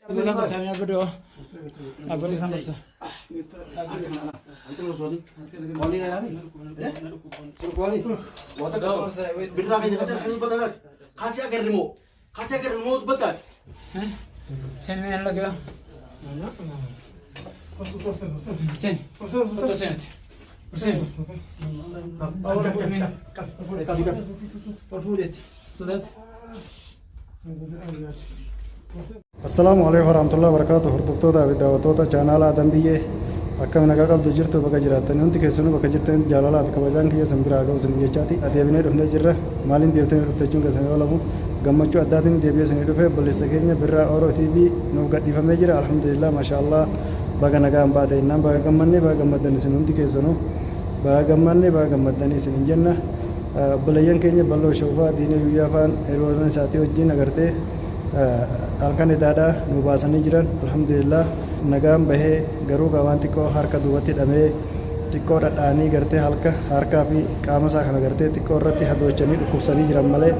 Abbiamo sana bedo. Abbiamo sana sa. Antum sodi. Kali ya ni. Kali. Wata ka. Birra ka jasar kani bata. Khasi agar remote. Khasi agar remote bata. Sen mi lagi ba? Sen. Sen. Sen. Sen. السلام عليكم ورحمة الله وبركاته. هردفتودا بدعوتودا channel دنبيه akkam nagaa qabdu jirtu bakka jiraattan hundi keessanuu bakka jirtan jaalalaa fi kabajaan kiyya sanbiraa ga'u sin jechaati adeebinee dhufnee jirra maaliin deebitanii dhuftachuun keessan yoo lamu gammachuu addaatiin deebi'ee sanii dhufee balleessa keenya birraa Oromoo TV nuuf gadhiifamee jira alhamdulillah maashaallah baga nagaan baate innaan baga gammannee baga gammaddan isin hundi keessanuu baga gammannee baga gammaddan isin hin jenna obboleeyyan keenya balloo shoofaa diinee guyyaa afaan yeroo isaatii wajjin agartee halkan idaadhaa nu baasanii jiran alhamdulillah nagaan bahee garuu waan xiqqoo harka duubatti hidhamee xiqqoo dhadhaanii gartee harkaa fi qaama isaa kana gartee xiqqoo irratti hadoochanii dhukkubsanii jiran malee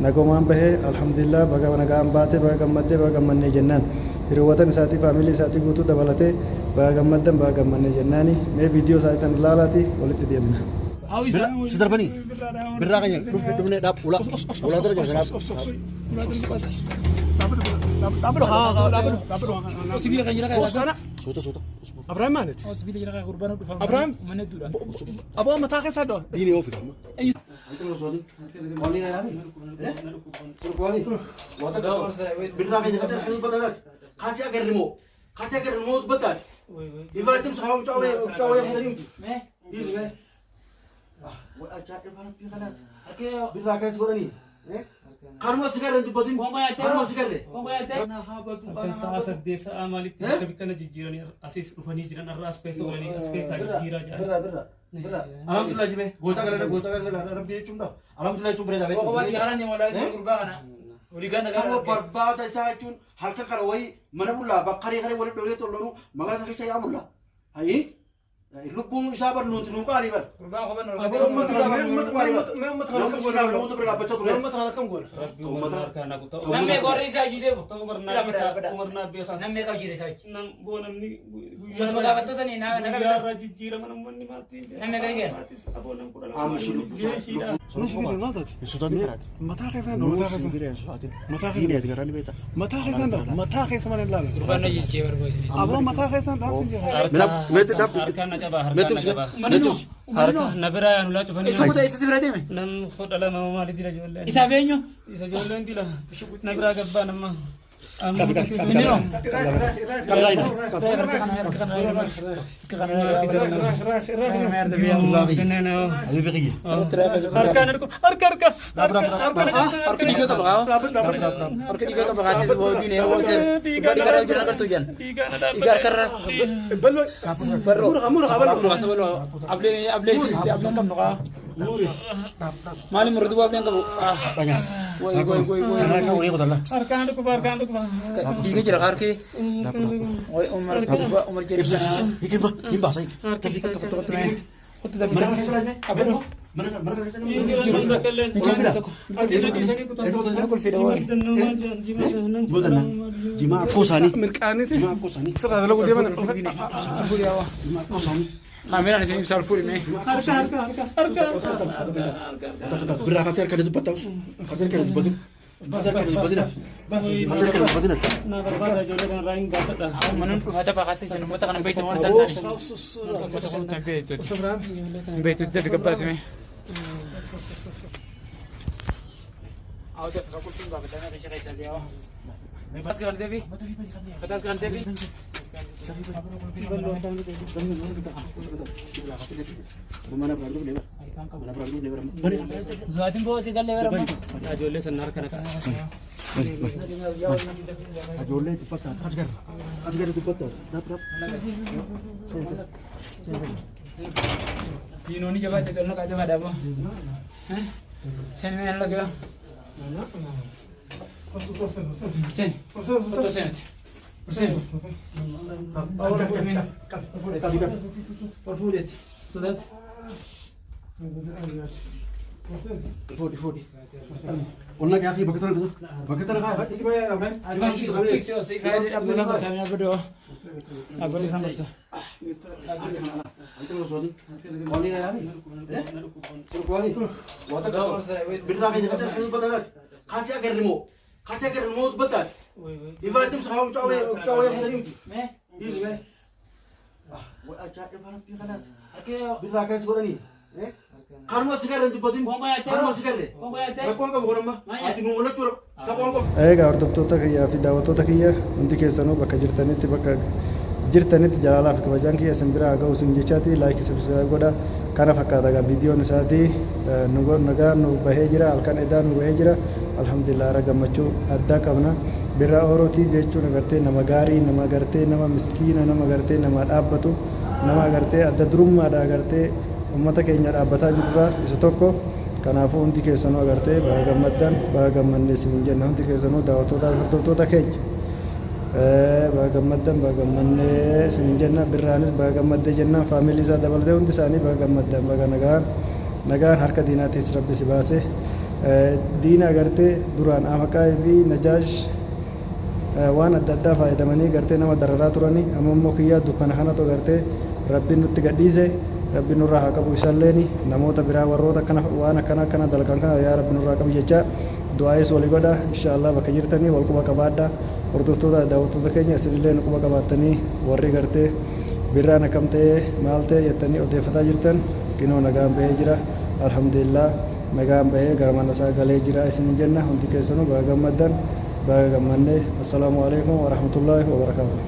nagumaan bahee alhamdulillah baga nagaan baate baga gammaddee baga gammannee jennaan hiriyoota isaatii faamilii isaatii guutuu dabalatee baga gammaddan baga gammannee jennaani mee viidiyoo isaatiin ilaalaati walitti deemna. Sidarbani. Birra ka yan. Dufne dap ula. Ula dara jasa dap. Dabro ha, dabro. Sibila kan jira kan. Sota. Abraham manet. Sibila jira kan kurban du fam. Abraham mana dura. Abo mata ka sado. Dini ofi kamu. Antum sodi. Kali ya ni. Kali. Wata ka. Birra ka jasar kani bata. Khasi agar remote bata. Ivatim sahaw chawe yani. Me. Ini me. Wah, aja ibarat pikiran. Birra ka seorang ni. Karma sekarang tu batin. Karma sekarang. Kan sa'a saddeet sa'a maalitti akka bikkana jijjiiranii asiis dhufanii jiran arraa as keessa oolanii as keessaa jijjiiraa jiran. Birra. Alhamdulillah jibe. Gota gara Rabbi cunda. Alhamdulillah tu berada betul. Kau buat jalan di modal di kurban kana. Uligan negara. Semua berbada saya cun halka karawai mana pula bakari wali dole tu lalu mangala sakit saya amulah. Hai. Lubung isabar lu tu kali bar. Kurban kau benar. Kan aku tahu. Namanya kau risa jadi bu. Tahu umur nabi kan. Namanya kau jadi saja. Nam bonam ni. Mana mana betul sani. Naga Biar jijjiira mana ni mati. Namanya kau kan. Abo nam kurang. Sudah ni rat. Mata ka sado. Mata ka sado lala. Kurban lagi cewek boy sini. Abo mata ka sado. Harkaan na caba. Harka na bira yan ulat cufan. Isu kuda isu sebelah deh. Nam kota lama mali tila jualan. Isa benyo. Isa jualan tila. Na bira gabba nama. Ini loh. Malam berdua yang kamu Banyak. Karena kau ini kota lah. Harkaan ko ba. Diga jira karke. Oi Umar jadi. Ini bahasa ini. Kutu dah bilang. Apa tu? Jima kosani. Merkani tu. Jima kosani. Serah lagu dia mana? Jima kosani. Kamera ni sini misal furi me. Harka. Berapa kasar kada tu batau. Kasar kada tu batau. Kasar kada tu batau. Kasar kada tu batau. Na barbada jole kan raing gasa dah. Manun ada pak kasih sini. Muta kan bait mon san. Muta kan tempe itu. Bait itu dah kepas me. Awak dah kau pun bawa sana macam macam dia. Lepas kan Devi? Lepas kan Devi? Mana problem ni? Mana problem ni? Zuatin bawa tiga lebar. Jole senar kana ka. Ajole tu patah. Asgar tu patah. Dapat. Ini ni jawab tu nak ada apa? Sen mana lagi? Sen. Foto sen. Sen. Por furet. So that. فودي قلنا يا اخي بكتنا كذا تيجي بقى يا ابراهيم يلا نشوف خليه Si fai abdul hamid sami abdo. Abdul hamid. انت لو صوتي قولي يا ابي قولي وقتك بالراحه يا غسل حلو بدلك خاصي اقرمو بدل يبقى تمسح هو تشاوي Me? يجي بقى واجا يبقى في غلط Oke. بالراحه كاس غورني خرمو سيجاره انت بدين خرمو سيجاره بكون كم غورما انت مو ولا تشرب سبونكم eegaa hordoftoota kiyyaa fi daawwattoota kiyya hundi keessanuu bakka jirtanitti jaalalaa fi kabajaan kiyya isin biraa ga'u isin jechaati laayikii sabskiraayib godha kana fakkaata egaa viidiyoon isaatii nagaa nu bahee jira halkan edaa nu bahee jira alhamdulillah ara gammachuu addaa qabna birraa oorootii jechuun agartee nama gaarii nama agartee nama miskiina nama agartee nama dhaabbatu nama agartee adda durummaadha agartee ummata keenya dhaabbataa jirurraa isa tokko kanaafuu hundi keessanuu agartee baga gammaddan baga gammannee isin jenna hundi keessanuu daawwattoota fi hordoftoota keenya baga gammaddan baga gammannee isin jenna birraanis baga gammaddee jenna faamilii isaa dabalatee hundi isaanii baga gammaddan baga nagaan harka diinaatis rabbi si baase diina agartee duraan Amaqaa fi Najaash waan adda addaa fayyadamanii agartee nama dararaa turanii amma immoo kiyyaa dukkana kanatu agartee rabbiin nutti gadhiise rabbi nurraa haa qabu isalleeni namoota biraa warroota waan akkana dalagan kana yaa rabbi nurraa qabu jecha du'aayis walii godha inshaallah bakka jirtanii wal quba qabaadha hordoftoota daawwattoota keenya isinillee quba qabaattanii warri gartee birraan akkam ta'ee maal ta'e jettanii odeeffataa jirtan kinoo nagaan bahee jira alhamdulillah nagaan bahee gara mana isaa galee jira isin jenna hundi keessanuu baga gammaddan baga gammannee assalaamu alaikum wa rahmatullaahi wa barakaatuh